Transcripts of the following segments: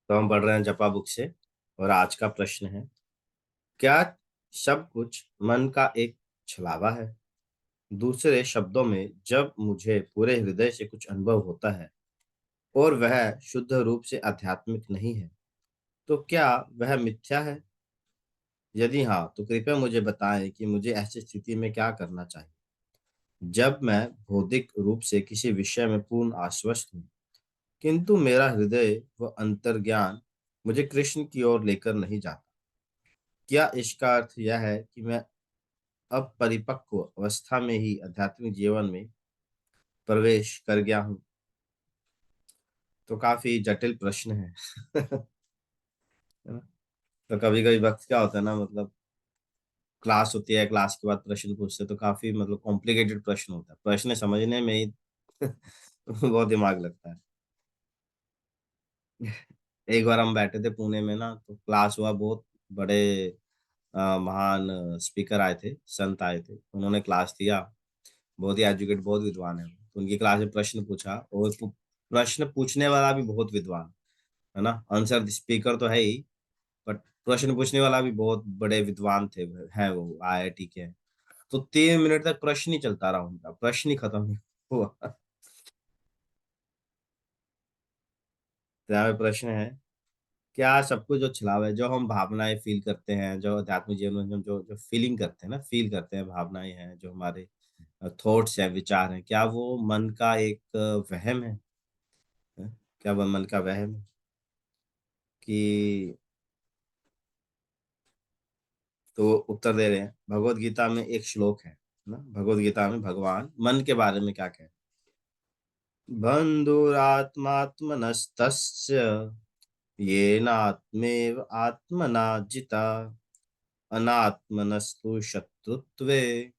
तो हम पढ़ रहे हैं जपा बुक से। और आज का प्रश्न है, क्या सब कुछ मन का एक छलावा है? दूसरे शब्दों में, जब मुझे पूरे हृदय से कुछ अनुभव होता है और वह शुद्ध रूप से आध्यात्मिक नहीं है, तो क्या वह मिथ्या है? यदि हाँ, तो कृपया मुझे बताएं कि मुझे ऐसी स्थिति में क्या करना चाहिए जब मैं बौद्धिक रूप से किसी विषय में पूर्ण आश्वस्त हूँ, किंतु मेरा हृदय व अंतर्ज्ञान मुझे कृष्ण की ओर लेकर नहीं जाता। क्या इसका अर्थ यह है कि मैं अब परिपक्व अवस्था में ही आध्यात्मिक जीवन में प्रवेश कर गया हूँ? तो काफी जटिल प्रश्न है। है ना? तो कभी कभी वक्त क्या होता है ना, मतलब क्लास होती है, क्लास के बाद प्रश्न पूछते हैं, तो काफी मतलब कॉम्प्लिकेटेड प्रश्न होता है, प्रश्न समझने में ही बहुत दिमाग लगता है। एक बार हम बैठे थे पुणे में ना, तो क्लास हुआ, बहुत बड़े महान स्पीकर आए थे, संत आए थे, उन्होंने क्लास दिया। बहुत ही एजुकेट, बहुत विद्वान है, तो उनकी क्लास में प्रश्न पूछा, और प्रश्न पूछने वाला भी बहुत विद्वान, है ना। आंसर स्पीकर तो है ही, बट प्रश्न पूछने वाला भी बहुत बड़े विद्वान थे, है वो आईआईटी के। तो 3 मिनट तक प्रश्न ही चलता रहा, उनका प्रश्न ही खत्म नहीं हुआ। तो यहाँ पे प्रश्न है, क्या सब कुछ जो छलावा है, जो हम भावनाएं फील करते हैं, जो अध्यात्मिक जीवन में हम जो जो फीलिंग करते हैं ना, फील करते हैं, भावनाएं हैं, जो हमारे थॉट्स हैं, विचार हैं, क्या वो मन का एक वहम है? हैं? क्या वह मन का वहम है कि? तो उत्तर दे रहे हैं, भगवत गीता में एक श्लोक है ना, भगवत गीता में भगवान मन के बारे में क्या कहते हैं? बंधुरात्मात्मनस्तस्य येनात्मेव आत्मना जिता, अनात्मनस्तु शत्रुत्वे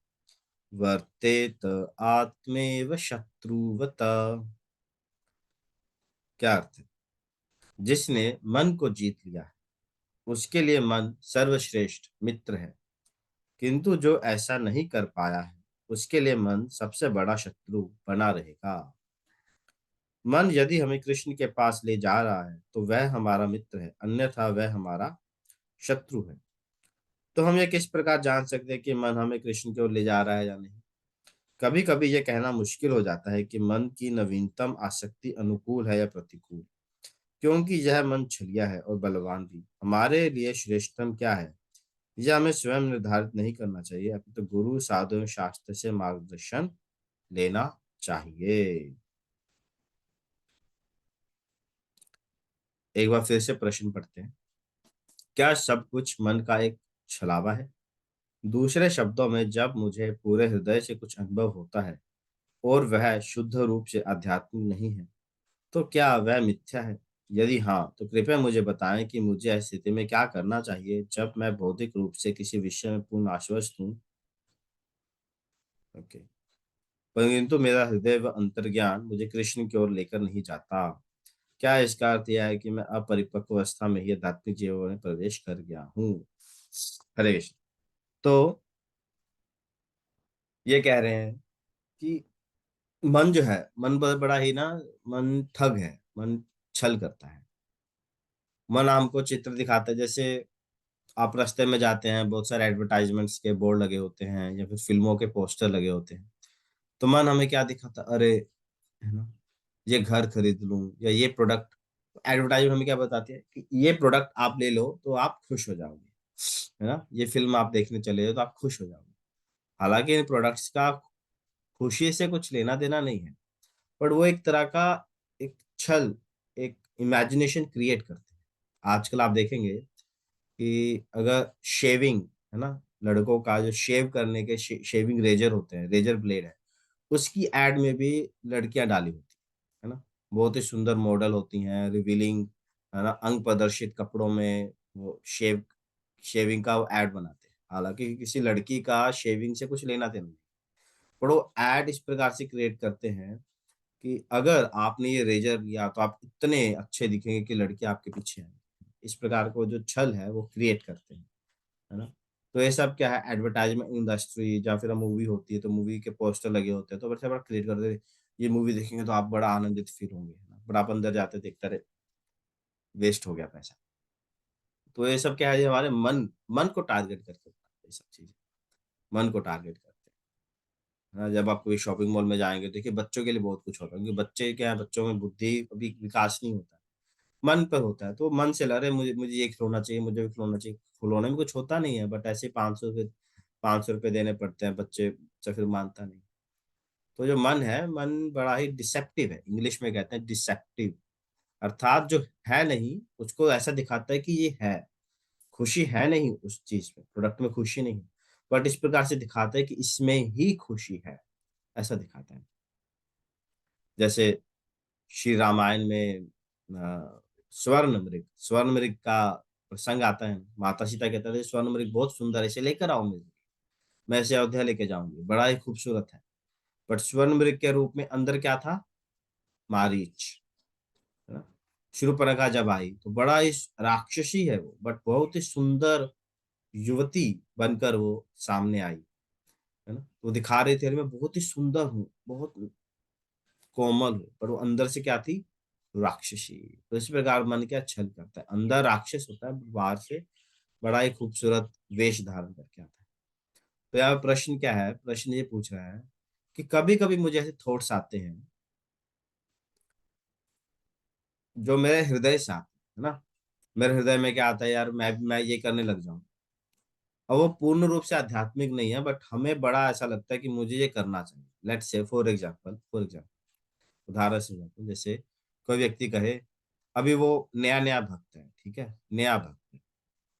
वर्तेत आत्मेव शत्रुवत। क्या अर्थ है? जिसने मन को जीत लिया है, उसके लिए मन सर्वश्रेष्ठ मित्र है, किंतु जो ऐसा नहीं कर पाया है, उसके लिए मन सबसे बड़ा शत्रु बना रहेगा। मन यदि हमें कृष्ण के पास ले जा रहा है तो वह हमारा मित्र है, अन्यथा वह हमारा शत्रु है। तो हम ये किस प्रकार जान सकते हैं कि मन हमें कृष्ण की ओर ले जा रहा है या नहीं? कभी कभी यह कहना मुश्किल हो जाता है कि मन की नवीनतम आसक्ति अनुकूल है या प्रतिकूल, क्योंकि यह मन छलिया है और बलवान भी। हमारे लिए श्रेष्ठतम क्या है, यह हमें स्वयं निर्धारित नहीं करना चाहिए, अपितु गुरु साधु एवं शास्त्र से मार्गदर्शन लेना चाहिए। एक बार फिर से प्रश्न पढ़ते हैं, क्या सब कुछ मन का एक छलावा है? दूसरे शब्दों में, जब मुझे पूरे हृदय से कुछ अनुभव होता है और वह शुद्ध रूप से आध्यात्मिक नहीं है, तो क्या वह मिथ्या है? यदि हाँ, तो कृपया मुझे बताएं कि मुझे ऐसी स्थिति में क्या करना चाहिए जब मैं बौद्धिक रूप से किसी विषय में पूर्ण आश्वस्त हूँ। ओके। परंतु मेरा हृदय व अंतर्ज्ञान मुझे कृष्ण की ओर लेकर नहीं जाता। क्या इसका अर्थ यह है कि मैं अपरिपक्व अवस्था में ही आध्यात्मिक जीवन में प्रवेश कर गया हूँ? हरे कृष्ण। तो ये कह रहे हैं कि मन जो है, मन बहुत बड़ा ही ना, मन ठग है, मन छल करता है। मन हमको चित्र दिखाता है, जैसे आप रास्ते में जाते हैं, बहुत सारे एडवर्टाइजमेंट्स के बोर्ड लगे होते हैं या फिर फिल्मों के पोस्टर लगे होते हैं, तो मन हमें क्या दिखाता, अरे, है ना, ये घर खरीद लूं या ये प्रोडक्ट। एडवर्टाइजमेंट हमें क्या बताती है कि ये प्रोडक्ट आप ले लो तो आप खुश हो जाओगे, है ना, ये फिल्म आप देखने चले हो तो आप खुश हो जाओगे। हालांकि इन प्रोडक्ट्स का खुशी से कुछ लेना देना नहीं है, पर वो एक तरह का एक छल, एक इमेजिनेशन क्रिएट करते हैं। आजकल आप देखेंगे कि अगर शेविंग, है ना, लड़कों का जो शेव करने के शेविंग रेजर होते हैं, रेजर ब्लेड है, उसकी एड में भी लड़कियां डाली होती है ना। बहुत ही सुंदर मॉडल होती हैं, रिवीलिंग, है ना, अंग प्रदर्शित कपड़ों में वो शेविंग का एड बनाते हैं। हालांकि किसी लड़की का शेविंग से कुछ लेना देना नहीं, पर वो एड इस प्रकार से क्रिएट करते हैं कि अगर आपने ये रेजर लिया तो आप इतने अच्छे दिखेंगे कि लड़के आपके पीछे आए। इस प्रकार को जो छल है वो क्रिएट करते हैं, है ना। तो ये सब क्या है, एडवर्टाइजमेंट इंडस्ट्री, या फिर मूवी होती है तो मूवी के पोस्टर लगे होते हैं, तो बड़ा बड़ा क्रिएट करते हैं, ये मूवी देखेंगे तो आप बड़ा आनंदित फील होंगे, है ना, बड़ा आप अंदर जाते देखते रहे, वेस्ट हो गया पैसा। तो ये सब क्या है, ये हमारे मन मन को टारगेट करके होता है ये सब चीजें, मन को टारगेट करते हैं। हाँ, जब आप कोई शॉपिंग मॉल में जाएंगे, देखिए बच्चों के लिए बहुत कुछ होता है, क्योंकि बच्चे क्या है, बच्चों में बुद्धि अभी विकास नहीं होता है, मन पर होता है। तो मन से लड़े, मुझे मुझे ये खिलौना चाहिए, मुझे भी खिलौना चाहिए। खिलौने में कुछ होता नहीं है, बट ऐसे 500 रुपये, 500 रुपये देने पड़ते हैं, बच्चे बच्चा फिर मानता नहीं। तो जो मन है, मन बड़ा ही डिसेप्टिव है, इंग्लिश में कहते हैं डिसेप्टिव। अर्थात जो है नहीं उसको ऐसा दिखाता है कि ये है। खुशी है नहीं उस चीज में, प्रोडक्ट में खुशी नहीं, बट इस प्रकार से दिखाता है कि इसमें ही खुशी है, ऐसा दिखाता है। जैसे श्री रामायण में स्वर्ण मृग, स्वर्ण मृग का प्रसंग आता है। माता सीता कहते थे स्वर्ण मृग बहुत सुंदर है, इसे लेकर आओ मेरे लिए, मैं इसे अयोध्या लेके जाऊंगी, बड़ा ही खूबसूरत है। बट स्वर्ण मृग के रूप में अंदर क्या था, मारीच, है ना। शूर्पणखा जब आई तो बड़ा ही राक्षसी है वो, बट बहुत ही सुंदर युवती बनकर वो सामने आई, है ना। वो दिखा रहे थे मैं बहुत ही सुंदर हूँ, बहुत कोमल हूँ, पर वो अंदर से क्या थी, राक्षसी। तो इस प्रकार मन क्या छल करता है, अंदर राक्षस होता है, बाहर से बड़ा ही खूबसूरत वेश धारण करके आता है। तो यहाँ प्रश्न क्या है, प्रश्न ये पूछ रहा है कि कभी कभी मुझे ऐसे थॉट्स आते हैं जो मेरे हृदय से आते हैं, है ना। मेरे हृदय में क्या आता है, यार मैं ये करने लग जाऊं। और वो पूर्ण रूप से आध्यात्मिक नहीं है, बट हमें बड़ा ऐसा लगता है कि मुझे ये करना चाहिए। लेट्स से फॉर एग्जाम्पल उदाहरण से बताऊं, जैसे कोई व्यक्ति कहे, अभी वो नया नया भक्त है, ठीक है, नया भक्त है,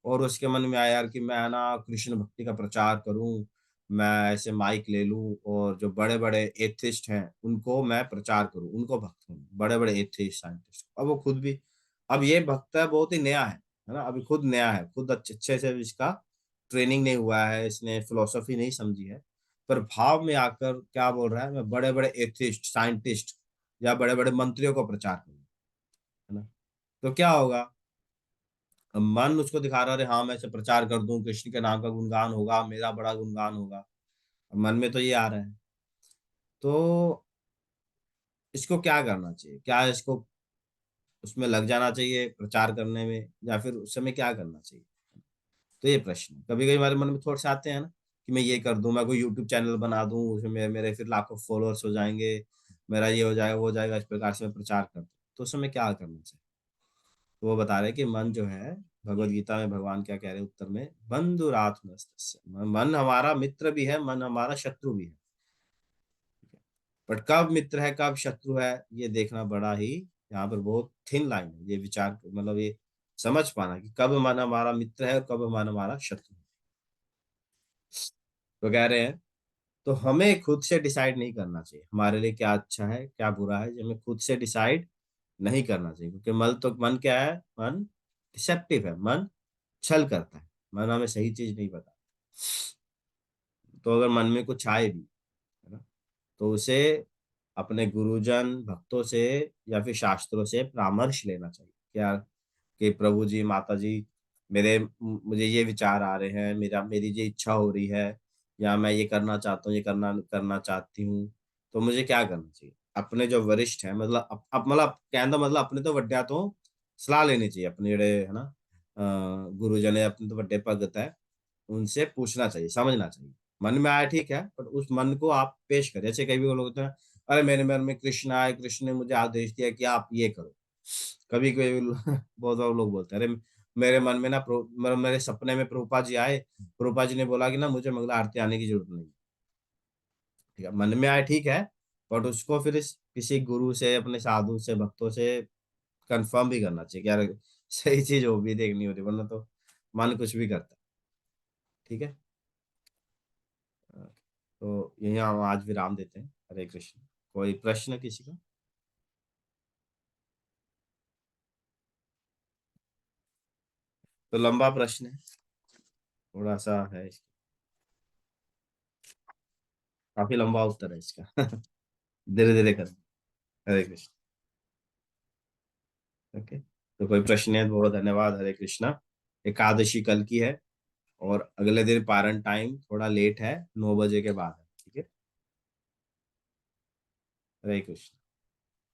और उसके मन में आया यार कि मैं ना कृष्ण भक्ति का प्रचार करूं, मैं ऐसे माइक ले लूं और जो बड़े बड़े एथिस्ट हैं उनको मैं प्रचार करूं, उनको भक्त हूं, बड़े बड़े एथिस्ट साइंटिस्ट। अब वो खुद भी, अब ये भक्त है, बहुत ही नया है ना, अभी खुद नया है, खुद अच्छे अच्छे से इसका ट्रेनिंग नहीं हुआ है, इसने फिलोसफी नहीं समझी है, पर भाव में आकर क्या बोल रहा है, मैं बड़े बड़े एथिस्ट साइंटिस्ट या बड़े बड़े मंत्रियों को प्रचार करूं, है ना। तो क्या होगा, अब मन उसको दिखा रहा है, हाँ मैं इसे प्रचार कर दूं, कृष्ण के नाम का गुणगान होगा, मेरा बड़ा गुणगान होगा। अब मन में तो ये आ रहा है। तो इसको क्या करना चाहिए, क्या इसको उसमें लग जाना चाहिए प्रचार करने में, या फिर उस समय क्या करना चाहिए। तो ये प्रश्न है, कभी कभी हमारे मन में थॉट्स आते हैं ना, कि मैं ये कर दूं, मैं कोई यूट्यूब चैनल बना दूं, उसमें मेरे फिर लाखों फॉलोअर्स हो जाएंगे, मेरा ये हो जाएगा वो हो जाएगा, इस प्रकार से मैं प्रचार कर दूं। तो उस समय क्या करना चाहिए। तो वो बता रहे कि मन जो है, भगवत गीता में भगवान क्या कह रहे हैं उत्तर में, बंधुरात्मस्तस्य, मन हमारा मित्र भी है, मन हमारा शत्रु भी है। बट कब मित्र है कब शत्रु है, ये देखना बड़ा ही, यहाँ पर बहुत थिन लाइन है, ये विचार मतलब ये समझ पाना कि कब मन हमारा मित्र है और कब मन हमारा शत्रु है। तो कह रहे हैं, तो हमें खुद से डिसाइड नहीं करना चाहिए हमारे लिए क्या अच्छा है क्या बुरा है, ये हमें खुद से डिसाइड नहीं करना चाहिए, क्योंकि मन क्या है, मन डिसेप्टिव है, मन छल करता है, मन हमें सही चीज नहीं पता। तो अगर मन में कुछ आए भी, है ना, तो उसे अपने गुरुजन भक्तों से या फिर शास्त्रों से परामर्श लेना चाहिए, क्या कि प्रभु जी माता जी, मुझे ये विचार आ रहे हैं, मेरी ये इच्छा हो रही है, या मैं ये करना चाहता हूँ, ये करना करना चाहती हूँ, तो मुझे क्या करना चाहिए। अपने जो वरिष्ठ हैं, मतलब मतलब कहने का मतलब अपने तो वड्या तो सलाह लेनी चाहिए, अपने जड़े है ना, गुरुजन है, अपने तो वड्डे भगत है, उनसे पूछना चाहिए, समझना चाहिए। मन में आया ठीक है, पर उस मन को आप पेश करें। जैसे कई भी लोग होते हैं, अरे मेरे मन में कृष्ण आए, कृष्ण ने मुझे आदेश दिया कि आप ये करो। कभी कभी बहुत सारे लोग बोलते हैं, अरे मेरे मन में ना मेरे सपने में प्रभुपा जी आए, प्रभुपा जी ने बोला कि ना मुझे मंगला आरती आने की जरूरत नहीं। ठीक है, मन में आए ठीक है, बट उसको फिर किसी गुरु से, अपने साधु से, भक्तों से कंफर्म भी करना चाहिए कि यार सही चीज हो भी देखनी होती, वरना तो मन कुछ भी करता है। ठीक है। तो यही हम आज विराम देते हैं। हरे कृष्ण। कोई प्रश्न किसी का। तो लंबा प्रश्न है, थोड़ा सा है काफी लंबा उत्तर है इसका। धीरे धीरे कर। हरे कृष्ण। ओके, तो कोई प्रश्न है, बहुत धन्यवाद। हरे कृष्णा। एकादशी कल की है, और अगले दिन पारण टाइम थोड़ा लेट है, 9 बजे के बाद है। ठीक है। हरे कृष्ण।